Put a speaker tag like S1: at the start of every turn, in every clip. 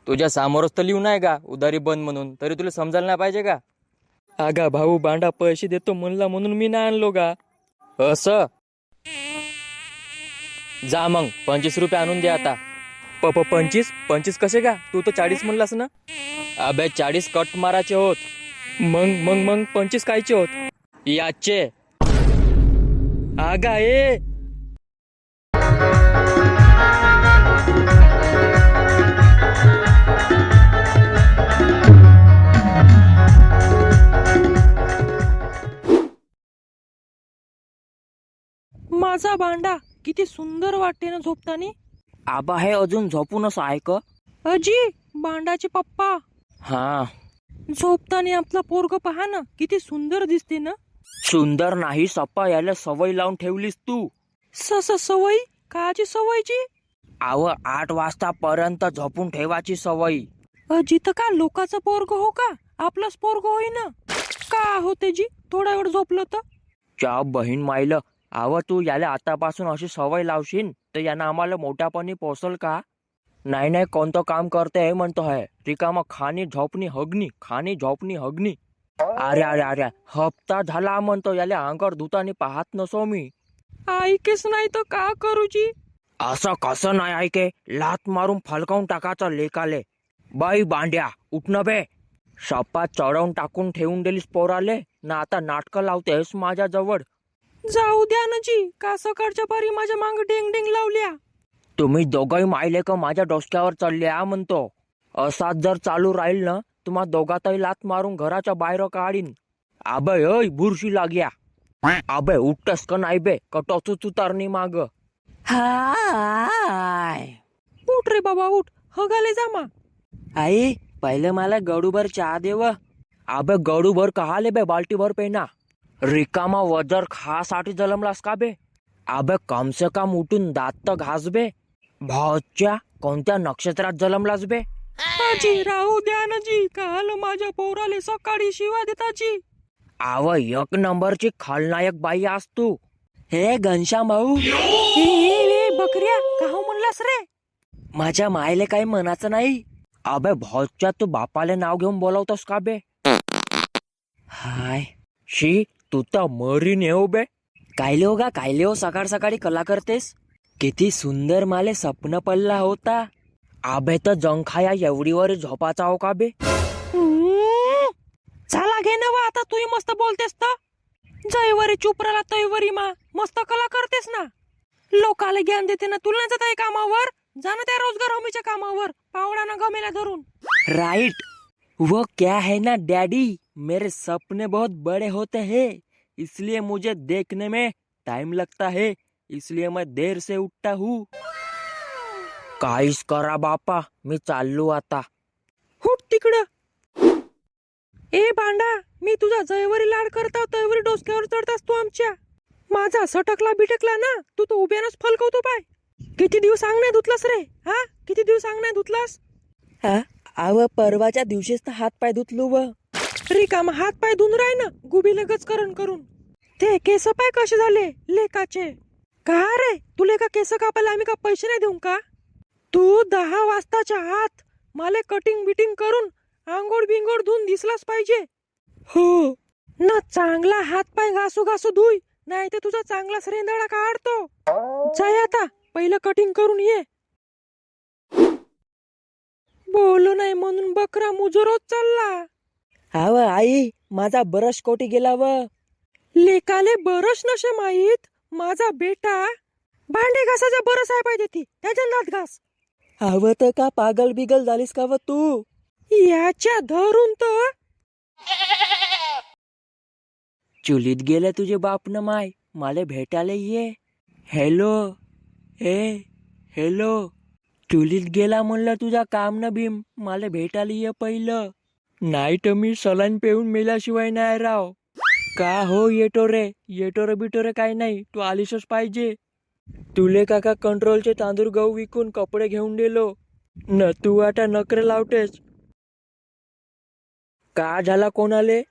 S1: तुझ्या समोरच तर लिहून आहे का उधारी बंद म्हणून, तरी तुला समजायला नाही पाहिजे का? अगा भाऊ बांडा पैसे देतो म्हणला म्हणून मी नाही आणलो का? असं जा मग 25 रुपये आणून दे आता. 25 25 कसे का? तू तर 40 म्हणलास ना. अबे 40 कट मारायचे होत. मग 25 कायचे होत याचे? आगा ए
S2: माझा भांडा किती सुंदर वाटते ना झोपतानी.
S1: आबा हे अजून झोपूनच आहे का?
S2: अजी भांडाचे पप्पा,
S1: हा
S2: झोपतानी आपला पोरग पहा ना किती सुंदर दिसते ना.
S1: सुंदर नाही सप्पा, याला सवय लावून ठेवलीस तू.
S2: सवय काची सवयची?
S1: आव 8 वाजतापर्यंत झोपून ठेवायची सवय.
S2: अजी तर का लोकांचं पोरग हो का, आपलंच पोरग होई ना. का होते जी थोडा वेळ झोपलं तर?
S1: च्या बहीण मायलं, आव तू याला आतापासून अशी सवय लावशील तर यानं आम्हाला मोठ्यापणी पोसल का? नाही कोणतं काम करते हे म्हणतो आहे. रिकामा खाणी झोपणी हगणी, खाणी झोपणी हगणी. अरे हप्ता झाला म्हणतो याला अंगावर धुतानी पाहत नसो मी.
S2: ऐकेच नाही तर का करूची?
S1: असं कसं नाही ऐके, लात मारून फलकावून टाकायचं लेकाले. बाई बांड्या उठणं बे. शपात चढवून टाकून ठेवून दिलीस पोराले ना, आता नाटकं लावतेस माझ्या जवळ.
S2: जाऊ द्या ना जी, का सकाळच्या पारी माझ्या मांग डेंग डेंग लावल्या.
S1: तुम्ही दोघंही मायले का माझ्या डोसक्यावर चढल्या म्हणतो. असाच जर चालू राहील ना, तुम्हा दोघातही लात मारून घराच्या बाहेर काढीन. आबे अय बुरशी लाग्या. आबे उठतस का नाही बे, कटोचू तुतारणी माग. हाय
S2: उठ रे बाबा उठ, हगाले जा मा.
S1: आई पहिले मला गडूभर चहा देव. आबे गडूभर कहाले बे, बाल्टीभर पेना. रिकामा वजर खासाठी जलमलास का बे? आबे कम से कम उठून दात तर घास बे. भावच्या कोणत्या नक्षत्रात जलमलास बे?
S2: आजी राहू द्या ना जी, काल माझ्या पोराले सकाळी शिवा देताची.
S1: आव 1 नंबरची खलनायक बाई आस तू. हे घनश्याम भाऊ,
S2: ए बकऱ्या का हो म्हणलास रे?
S1: माझ्या मायले काही म्हणाचं नाही. अबे भावच्या तू बापाले नाव घेऊन बोलवतोस का बे? हाय शी तू तर मरीन येऊ बे. कायले हो गा कायले हो, सकाळ सकाळी कला करतेस. किती सुंदर माले स्वप्न पडला होता. आबे तर जंखाया एवढीवर झोपाचा हो का बे?
S2: चला घे ना वा, आता तू मस्त बोलतेस तर. जयवरी चुप राहिला तयवरी मा, मस्त कला करतेस ना. लोकाला ज्ञान देते ना, तुला नाही जात आहे कामावर. जा ना त्या रोजगार हमीच्या कामावर, पावडाना गमेला धरून.
S1: राइट, वो क्या है ना डैडी, मेरे सपने बहुत बड़े होते हैं, इसलिए मुझे देखने में टाइम लगता है, इसलिए मैं देर से उठता हूँ. काहीच करा बापा, मी चाललो आता.
S2: हुट तिकडं. ए भांडा, मी तुझा जयवरी लाड करता, तयवरी डोसक्यावर चढतास तू आमच्या. माझा सटकला बिटकला ना, तू तो उभ्यानच फलकवतो पाय. किती दिवस अंग नाही धुतलास रे? हा किती दिवस अंग नाही धुतलास?
S1: आव परवाच्या दिवशीच तर हात पाय धुतलो व.
S2: रिकामा हात पाय धुन राय ना, गुबी लगच करून. ते केस पाय कसे झाले लेकाचे. का रे तुले का केस कापायला आम्ही का पैसे नाही देऊ का? तू 10 वाजताच्या आत मला कटिंग बिटिंग करून आंघोळ बिंगोळ धुवून दिसलाच पाहिजे. हो ना, चांगला हात पाय घासू धुई, नाही तर तुझा चांगला रेंदाळा काढतो. जाय आता, पहिलं कटिंग करून ये. बोललो नाही म्हणून बकरा मुजोरोच चालला.
S1: आव आई, माझा ब्रश कोटी गेला व.
S2: लेकाले बरस नशे माहीत, माझा बेटा भांडे घासाचा बरस आहे पाहिजे ती, त्याच्या दात घास.
S1: आव तर का पागल बिगल झालीस का व तू?
S2: याच्या धरून तर
S1: चुलीत गेले तुझे बाप न माय, मला भेटायला ये. हॅलो हॅलो, चुलीत गेला म्हणलं तुझा काम न भीम, मला भेटायला ये पहिलं. नाही तर मी सलाईन पेऊन मेल्याशिवाय नाही राव. का हो येटोरे बिटोरे काय नाही, तू आलीसच पाहिजे. तुले काका कंट्रोलचे तांदूळ गहू विकून कपडे घेऊन दिलो न, तू आता नखरे लावतेस. का झाला कोणाले?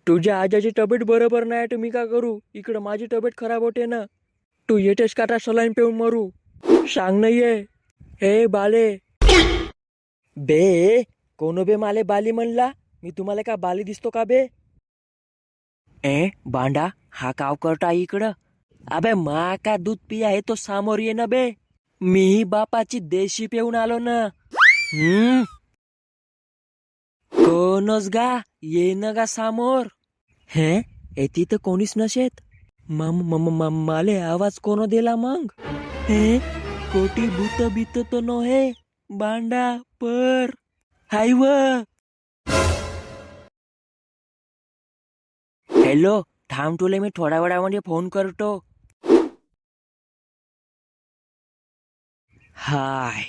S1: तुझ्या आजाची तब्येत बरोबर नाही तर मी का करू? इकडं माझी तब्येत खराब होते ना. तू येतेस का आता सलाईन पेऊन मरू? सांग नाही ये. हे बाले, बे कोण बे माले बाली म्हणला? मी तुम्हाला का बाली दिसतो का बे? बांडा हा काव करता इकडं? अबे मा का दूध पिया आहे तो समोर ये ना बे. मी बापाची देशी पिऊन आलो ना. कोणच गा ये ना गा समोर. हे येती तर कोणीच नशेत. माले आवाज कोण दिला मग? हे कोटी भूत बीत तो नव्हे बांडा पर हाय व. हॅलो थांब तुले मी थोड्या वेळामध्ये फोन करतो. हाय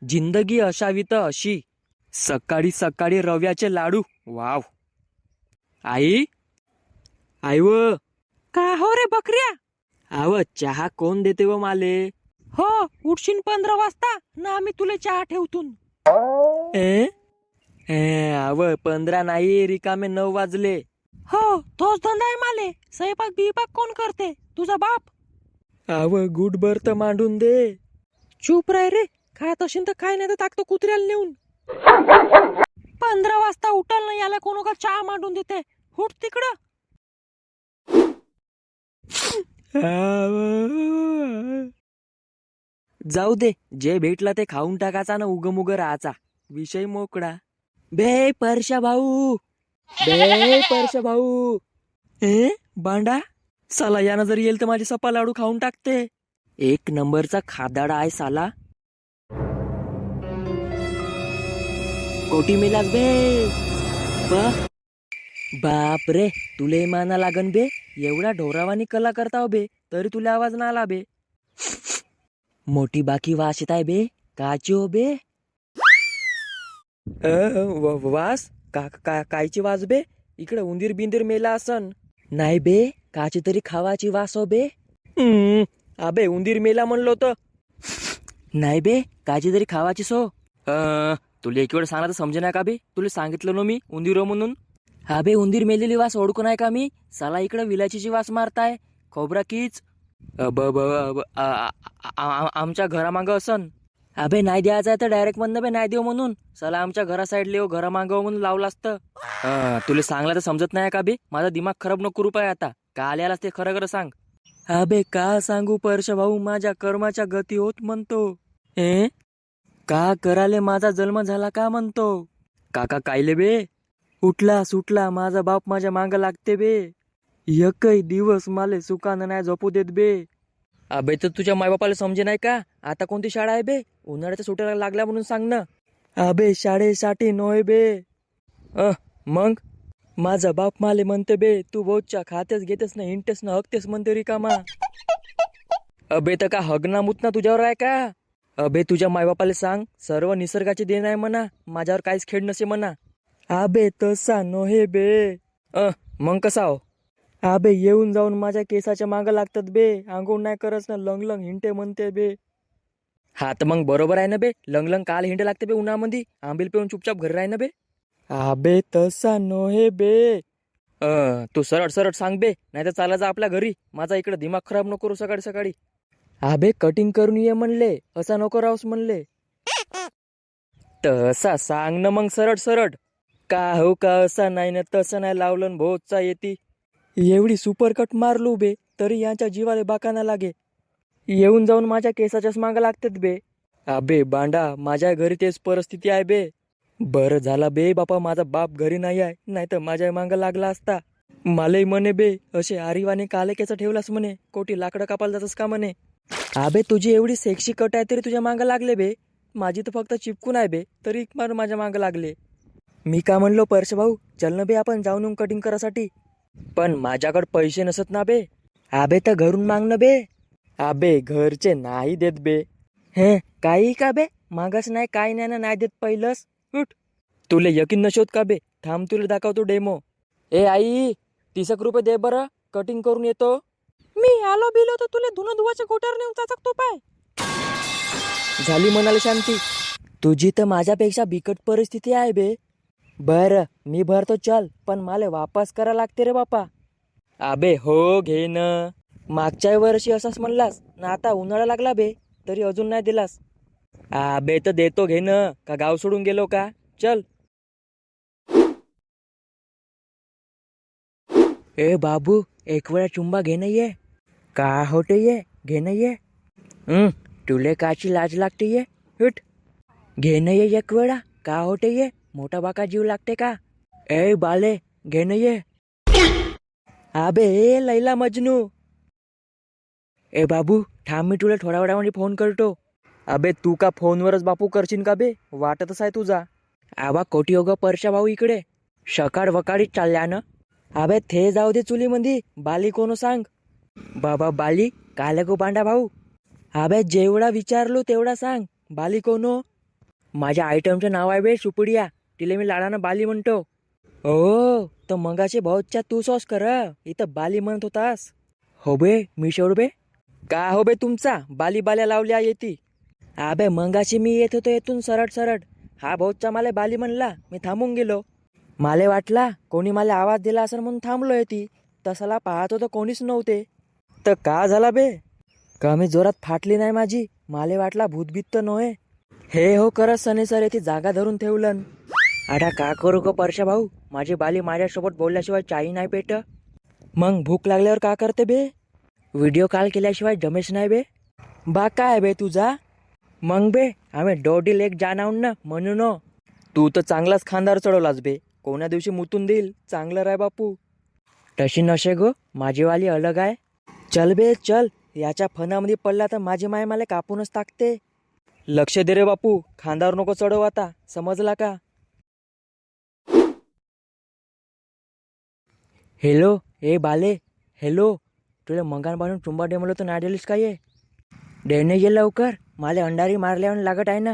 S1: जिंदगी असावी तर अशी. सकाळी सकाळी रव्याचे लाडू वाव. आई आई व.
S2: का हो रे बकऱ्या?
S1: आव चहा कोण देते व माले?
S2: हो उठशीन 15 वाजता ना आम्ही तुला चहा ठेवतून.
S1: आव 15 नाही रिकामे 9 वाजले.
S2: हो तोच धंदा आहे माले. स्वयंपाक बिपाक कोण करते? तुझा बाप.
S1: आव गुड बर्थ मांडून दे.
S2: चूप राय रे. खात असेल तर काय नाही तर टाकतो कुत्र्याला नेऊन. 15 वाजता उठल ना याला कोण का चहा मांडून देते. उठ तिकडं.
S1: जाऊ दे जे भेटला ते खाऊन टाकायचा ना उगम उग राहायचा. विषय मोकळा. बे परशा भाऊ बे परशा भाऊ. बांडा साला यानं जर येईल तर माझी सपा लाडू खाऊन टाकते. एक नंबरचा खादाडा आहे साला. कोटी मिलास बे. बाप रे तुले माना लागन बे. एवढा ढोरावानी कला करता बे तरी तुला आवाज ना आला बे. मोठी बाकी वास येत आहे बे. काची हो बे? वास कायची वास बे? इकडे उंदीर बिंदीर मेला असन. नाही बे काची तरी खावाची वास हो बे. अबे उंदीर मेला म्हणलो तर. नाही बे काची तरी खावाची सो. तुला एक वेळ सांगला तर समजे नाही का बे? तुला सांगितलं ना मी उंदीर म्हणून. हा बे उंदीर मेलेली वास ओळखू नाही का मी? साला इकडे विलाचीची वास मारताय. खोबरा कीच आमच्या घरामागं असन. अबे नाही द्यायचं तर डायरेक्ट म्हणणं बे नाही देऊ म्हणून. साला आमच्या घरा साईड लिओ घरा मागव म्हणून लावलं असतं. तुला सांगला तर समजत नाही का बे? माझा दिमाग खराब नको करू पाय आता. का आल्यालाच ते खरं खरं सांग. अबे का सांगू परशा भाऊ माझ्या कर्माच्या गती होत म्हणतो. का कराले माझा जन्म झाला का म्हणतो. काका कायले बे? उठला सुटला माझा बाप माझ्या मांग लागते बे. एकही दिवस माले सुखानं नाही झोपू देत बे. अबे तर तुझ्या मायबापाला समजे नाही का? आता कोणती शाळा आहे बे? उन्हाळ्याच्या सुट्ट्या लागल्या म्हणून सांग ना. अबे शाळेसाठी नोय बे. मग माझा बाप माले म्हणते बे तू रोजच्या खातेच घेतेस ना हिंटेस ना हकतेस म्हणते रिकामा. अबे तर का हगना मुतना तुझ्यावर आहे का? अबे तुझ्या मायबापाला सांग सर्व निसर्गाचे देण आहे म्हणा. माझ्यावर काहीच खेळ नसे म्हणा. आबे तसा नोहे बे. मग कसा हो? आबे येऊन जाऊन माझ्या केसाच्या मागं लागतात बे. आंघोळ नाही करत ना लंग लंग हिंटे म्हणते बे. हा तर मग बरोबर आहे ना बे. लंग लंग काल हिंडे लागते बे उन्हामध्ये. आंबील पिऊन चुपचाप घरी राही ना बे. आबे तसा नोहे बे. तू सरळ सरळ सांग बे नाही तर चाला जा आपल्या घरी. माझा इकडे दिमाग खराब नको करू सकाळी सकाळी. आबे कटिंग करून ये म्हणले असा नको राहूस म्हणले. तसा सांग ना मग सरळ सरळ. का हो का असा नाही ना तसं नाही लावलं भोजचा येती. एवढी सुपर कट मारलू बे तरी यांच्या जीवाला बाकाना लागे. येऊन जाऊन माझ्या केसाच्याच मागं लागतात बे. अबे बांडा माझ्या घरी तेच परिस्थिती आहे बे. बरं झाला बे बापा माझा बाप घरी नाही आहे नाही तर माझ्या मागं लागला असता. मलाही म्हणे बे असे आरिवाने काले केस ठेवलास म्हणे. कोटी लाकडं कापायला जातस का म्हणे. अबे तुझी एवढी सेक्सी कट आहे तरी तुझ्या मागं लागले बे. माझी तर फक्त चिपकून आहे बे तरी मारून माझ्या मागं लागले. मी का म्हणलो परश भाऊ चल ना बे आपण जाऊन येऊन कटिंग करासाठी. पण माझ्याकडे पैसे नसत ना बे. आबे तर घरून मागणं बे. आबे घरचे नाही देत बे. काही का बे मागच नाही काय नाही ना नाही देत पहिलंच. उठ तुले यकीन नशोत का बे? थांब तुला दाखवतो डेमो. ए आई 30 रुपये दे बरं कटिंग करून येतो.
S2: मी आलो बिलो तर तुला धुणं धुवाच्या गोट्यावर नेऊन चाचकतो पाय.
S1: झाली म्हणाले शांती. तुझी तर माझ्यापेक्षा बिकट परिस्थिती आहे बे. बर मी भरतो चल पण मला वापस करा लागते रे बापा. अबे हो घे न. मागच्या वर्षी असाच म्हणलास ना आता उन्हाळा लागला बे तरी अजून नाही दिलास. आबे तर देतो घे न, का गाव सोडून गेलो का? चल. ए बाबू, एक वेळा चुंबा घे न ये. का होते ये, घे न ये. तुले काची लाज लागते ये, हट. घे न ये एक वेळा, का होते ये, मोठा बाका जीव लागते का? ए बाले, घे न ये. आबे ए लैला मजनू. ए बाबू, थांब, मी तुला थोड्या वेळामध्ये फोन करतो. अबे तू का फोनवरच बापू करशील का बे? वाटतच आहे तुझा. आबा कोटी ग परशा भाऊ इकडे. सकाळ वकाळीच चालल्या ना. अबे थे जाऊ दे चुलीमध्ये, बाली कोण सांग. बाबा बाली, काले गो बांडा भाऊ. अबे जेवढा विचारलो तेवढा सांग, बाली कोण? माझ्या आयटमचं नाव आहे बे सुपडिया, तिला मी लाडानं बाली म्हणतो. हो, तर मगाशी भाऊच्या तू सॉस कर, इथं बाली म्हणत होतास. हो बे, मी शेवड बे. का हो बे तुमचा, बाली बाल्या लावल्या येती. अबे मंगाशी मी येत होतो येथून सरळ सरळ, हा भाऊचा मला बाली म्हणला, मी थांबून गेलो. माले वाटला कोणी मला आवाज दिला असेल म्हणून थांबलो येते. तसाला पाहतो तर कोणीच नव्हते. तर का झाला बे? कमी जोरात फाटली नाही माझी, माले वाटला भूतभीत तर नव्हे. हे हो करत सने सर येथे जागा धरून ठेवलं. आता का करू ग परशा भाऊ, माझी बाली माझ्यासोबत बोलल्याशिवाय चाई नाही पेट. मग भूक लागल्यावर का करते बे? व्हिडिओ कॉल केल्याशिवाय जमेश नाही बे. बा काय बे तुझा? मग बे आम्ही डोडी लेक जाणार ना म्हणून. तू तर चांगलाच खानदार चढवलास बे, कोण्या दिवशी मुतून देईल, चांगलं राय बापू. तशी नशे गो, माझी वाली अलग आहे. चल बे चल, याच्या फणामध्ये पडला तर माझी माय मला कापूनच टाकते. लक्ष दे रे बापू, खांदावर नको चढव आता, समजला का? हॅलो ए बाले, हॅलो. तुला मंगान बांधून चुंबा दे म्हणलं तर नाही दिलीस का? ये देणे ये लवकर, मला अंडारी मारल्यावर लागत आहे ना.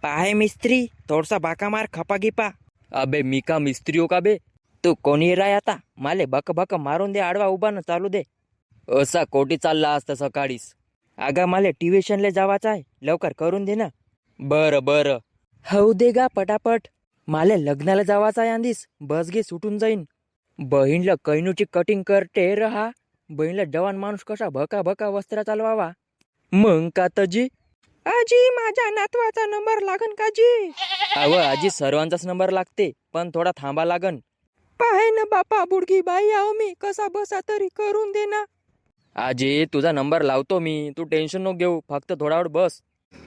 S1: पाहे मिस्त्री, थोडसा बाका मार खपा गिपा. अबे मी का मिस्त्री हो का बे? तू कोणी राय आता, माले बक बक मारून दे, आडवा उभा न चालू दे. असा कोटी चालला असता सकाळीस. अगा माले ट्युशनले जावाचं आहे, लवकर करून दे ना. बरं बरं. हो दे गा पटापट. माले लग्नाला जावाचं आहे आंधीस, बस घे सुटून जाईन. बहीणला कैनूची कटिंग करते रहा. बहीणला जवान माणूस कसा भका भका वस्त्र चालवावा. मग का तजी?
S2: आजी, माझ्या नातवाचा नंबर लागन का जी?
S1: अव आजी सर्वांचाच नंबर लागते, पण थोडा थांबा लागन.
S2: पाहे ना बापा, बुडगी बाई आहो मी, कसा बसा तरी करून दे ना.
S1: आजी तुझा नंबर लावतो मी, तू टेन्शन नको घेऊ, फक्त थोडा वेळ बस.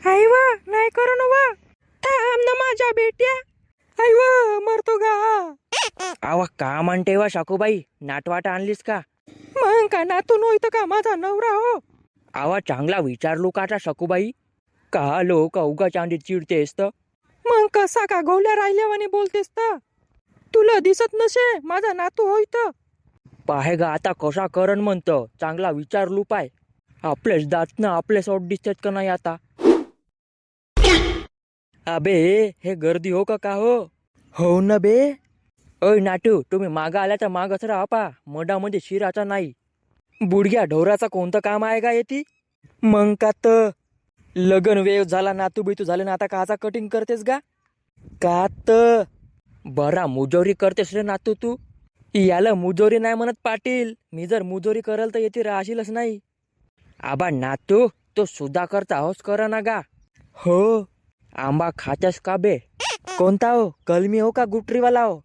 S2: आई वा, नाही करू ना वा. थांब ना माझ्या बेट्या. आई वा, मरतो गा.
S1: आवा का म्हणते वा शाकूबाई, नाटवाटा आणलीस का?
S2: मग का नातून होईत का माझा नवरा हो?
S1: आवा चांगला विचारलो का आता शाकूबाई? का लोक उगा चांदी चिडतेस तर?
S2: मग कसा का गोल्या राहिल्यावाने बोलतेस तर? तुला दिसत नसे माझा नातू होईत?
S1: पाहे गा आता कसा करण म्हणतं, चांगला विचारलो पाय. आपलेच दात ना आपले सोट दिसतेत का नाही आता? अबे हे गर्दी हो का हो? हो ना बे. ओय नाटू, तुम्ही मागा आल्या तर मागच राहा पा, मधामध्ये शिराचा नाही. बुडग्या ढोराचा कोणतं काम आहे का येती? मग का तर लगन वेळ झाला, नातू बितू झाले ना, आता काचा कटिंग करतेस का? का तर बरा मुजोरी करतेस रे नातू तू. याला मुजोरी नाही म्हणत पाटील, मी जर मुजोरी करल तर येते राहशीलच नाही. आबा नातू, तो सुधाकरचा हौस कर ना गा. हो. आंबा खातेस का बे? कोणता हो, कलमी हो का गुटरीवाला हो?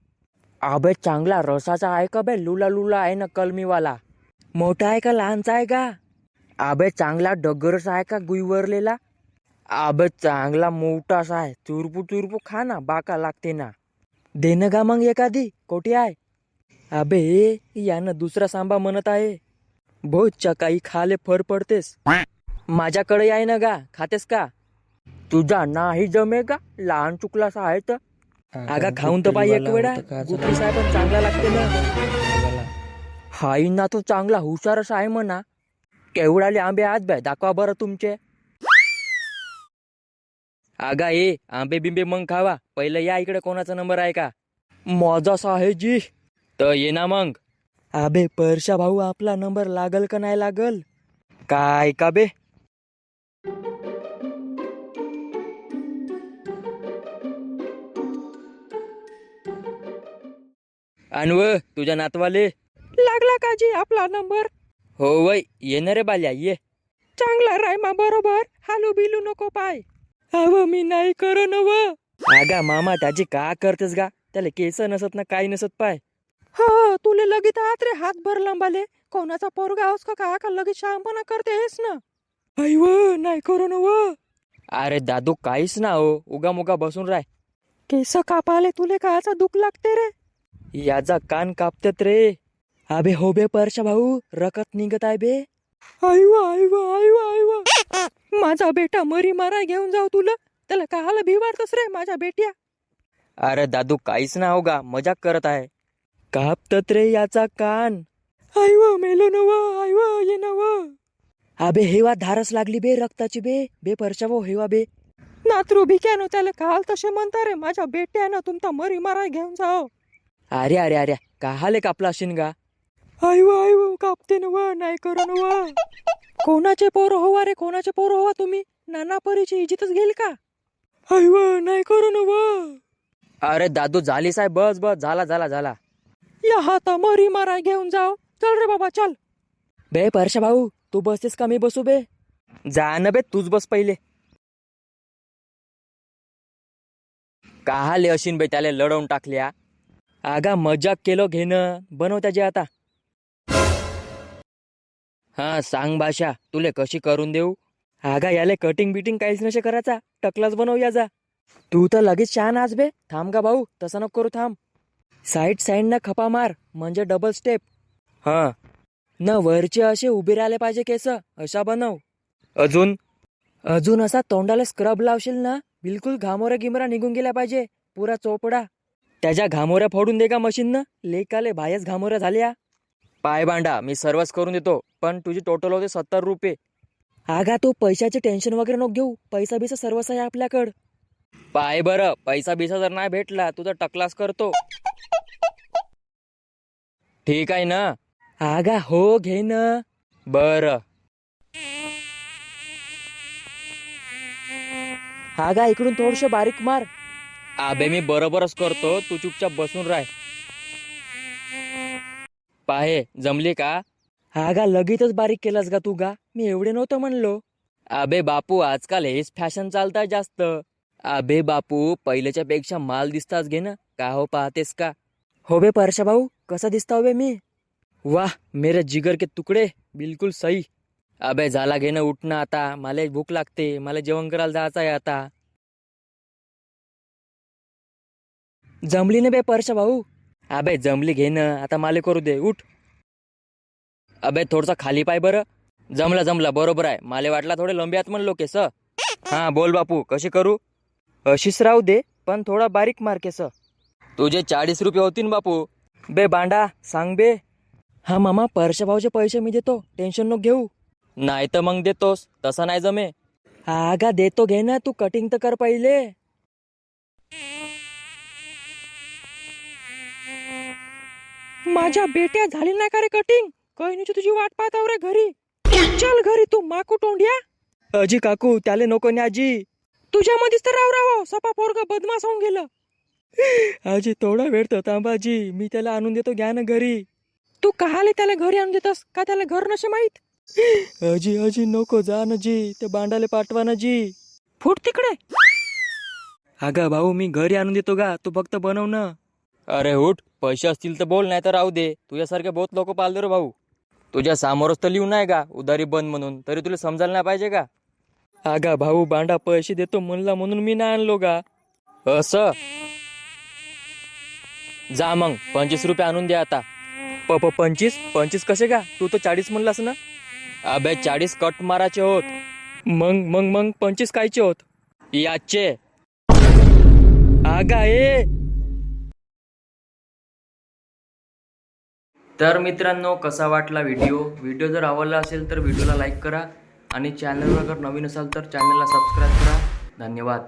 S1: अबे चांगला रसाचा आहे का बे, लुला लुला आहे ना कलमीवाला? मोठा आहे का लहानचा आहे का? अबे चांगला डगरस आहे का गुईवरलेला? अबे चांगला मोठासा आहे, चुरपू चुरपू खा ना, बाका लागते ना. देणं का मग एखादी, कोटी आहे? अबे यानं दुसरा सांबा म्हणत आहे. बहुत चकाई खाले फर पडतेस. माझ्याकडे आहे ना गा, खातेस का? तुझा नाही जमे का, लहान चुकलासा आहे तर. अगा खाऊन तर पाहिजे एक वेळा, गुटरी साहेब पण चांगला लागते ना. हाई ना, तो चांगला हुशारच आहे म्हणा. केवढाले आंबे आत बे, दाखवा बरं तुमचे. आगा ये आंबे बिंबे मग खावा, पहिलं या इकडे कोणाचा नंबर आहे का? मजाच आहे जी. तर ये ना मग. अबे परशा भाऊ, आपला नंबर लागल का नाही लागल? काय का बे? अनव तुझ्या नातवाले
S2: लागला का जी आपला नंबर?
S1: हो वय, ये ना रे बाल्या ये.
S2: चांगला रायमा बरोबर हालू बिलू नको पाय. अव मी नाही कर नव.
S1: आगा मामा त्याची का करतेस गा, त्याला केस नसत ना काही नसत पाय.
S2: हो तुले लगीत आत रे हात भर लांबाले. कोणाचा पोरगा आहोस का लगीत शहाणपणा करतेस ना. ऐव नाही करू नव.
S1: अरे दादू काहीच ना हो, उगा मुगा बसून राय.
S2: केस कापाले तुले काचा दुःख लागते रे.
S1: याचा कान कापतात रे. अबे हो बे परशा भाऊ, रकत निघत आहे बे.
S2: आईव आईव आईव आईव माझा बेटा मरी मारा घेऊन जाऊ तुला. त्याला काहाला भिवाडतस रे माझ्या बेट्या.
S1: अरे दादू काहीच ना हो गा, मजाक करत आहे. कापतात रे याचा कान.
S2: आईव मेलो नव आईव ये नव.
S1: अबे हेवा धारस लागली बे रक्ताची बे. बे परशा भाऊ हेवा बे.
S2: नातरू भिक्यानो त्याला काल तसे म्हणता रे माझ्या बेट्यानं तुमचा मरी मारा घेऊन जाओ.
S1: अरे अरे अरे काहाले कापला असेल गा.
S2: आईव आईव कापते नव नाही करू नव. कोणाचे पोर होवा रे कोणाचे पोर होवा तुम्ही. नाना परीची इज्जतच घेईल का. आईव नाही करू नव.
S1: अरे दादू झाली साहेब, बस बस झाला झाला झाला.
S2: या हाता मरी मारा घेऊन जाओ. चल रे बाबा चल.
S1: बे परशा भाऊ तू बसतेस का मी बसू बे. जा न बे तूच बस पहिले. काहाले अशीन बे त्याला लढवून टाकल्या. आगा मजाक केलो घेणं बनव त्याची आता. हा सांग भाषा तुले कशी करून देऊ. आगा याले कटिंग बिटिंग काहीच नसे करायचा, टकलाच बनव याचा. तू तर लगेच छान आज बे. थांब का भाऊ तसं नको करू, थांब. साईड ना खपा मार म्हणजे डबल स्टेप. हा न वरचे असे उभे राहिले पाहिजे केस, अशा बनव. अजून अजून असा तोंडाला स्क्रब लावशील ना, बिलकुल घामोऱ्या गिमोऱ्या निघून गेल्या पाहिजे, पुरा चोपडा. त्याच्या घामोऱ्या फोडून दे का मशीननं, लेकाले बाहेरच घामोऱ्या झाल्या. पाय बांडा मी सर्वच करून देतो, पण तुझी टोटल होते 70 रुपये. आगा तू पैशाचे टेन्शन वगैरे नको घेऊ, पैसा बिसा सर्वच आहे आपल्याकडं. पाय बरं पैसा बिसा जर नाही भेटला तुझा टकलास करतो. ठीक आहे ना. आगा हो घे ना. बर आगा इकडून थोडस बारीक मार. आबे मी बरोबरच करतो, तू चुपचाप बसून राह. पाहे जमली का. आगा लगेचच बारीक केलास का तू गा, मी एवढे नव्हतं म्हणलो. अबे बापू आजकाल हेच फॅशन चालताय जास्त. अबे बापू पहिल्याच्या पेक्षा माल दिसताच घे ना, का हो पाहतेस का. हो बे परशा भाऊ कसा दिसता बे मी. वाह मेरे जिगर के तुकडे, बिलकुल सही. अबे झाला घे ना, उठणं आता, मला भूक लागते, मला जेवण करायला जायचं आहे आता. जमली ना बे परशा भाऊ. अबे जमली घे ना, आता माले करू दे, उठ. अबे थोडसा खाली पाय बरं. जमला जमला बरोबर आहे, माले वाटला थोडे लंब्यात म्हणलो केस. हा बोल बापू कशी करू. अशीच राहू दे पण थोडा बारीक मार केस. तुझे 40 रुपये होतीन बापू. बे बांडा सांग बे. हा मामा परशा भाऊचे पैसे मी देतो, टेन्शन नको घेऊ. नाही तर मग देतोस, तसा नाही जमे. आगा देतो घे ना, तू कटिंग तर कर पहिले.
S2: माझ्या बेट्या झाली नाही का रे कटिंग. कहिनीची तुझी वाट पाहताव रे घरी. चल घरी तू माकू तोंड्या.
S1: अजी काकू त्याले नको ने आजी.
S2: तुझ्या मध्येच तर राव सपा पोरगा बदमाश होऊन गेलं.
S1: आजी थोडा वेळ तर थांबाजी, मी त्याला आणून देतो, घ्या ना घरी.
S2: तू कहाले त्याला घरी आणून देतस का, त्याला घर नसे माहित.
S1: अजी अजी नको जा ना जी, ते बांडाले पाठवा ना जी.
S2: फुट तिकडे.
S1: अगा भाऊ मी घरी आणून देतो गा, तू फक्त बनव ना. अरे उठ, पैसे असतील तर बोल, नाही तर राहू दे. तुझ्यासारखे बहुत लोक पाळले रे भाऊ. तुझ्या समोरच तर लिहून आहे का उधारी बंद म्हणून, तरी तुला समजायला नाही पाहिजे का. आगा भाऊ बांडा पैसे देतो म्हणला म्हणून मी नाही आणलो का. असं जा मग 25 रुपये आणून द्या आता. 25 कसे का, तू तर 40 म्हणलास ना. अबे 40 कट माराचे होत. मग 25 कायचे होत याचे. आगा ए. तर मित्रांनो कसा वाटला व्हिडिओ जर आवडला असेल तर व्हिडिओला लाईक करा आणि चॅनलवर जर नवीन असाल तर चॅनलला सबस्क्राईब करा. धन्यवाद.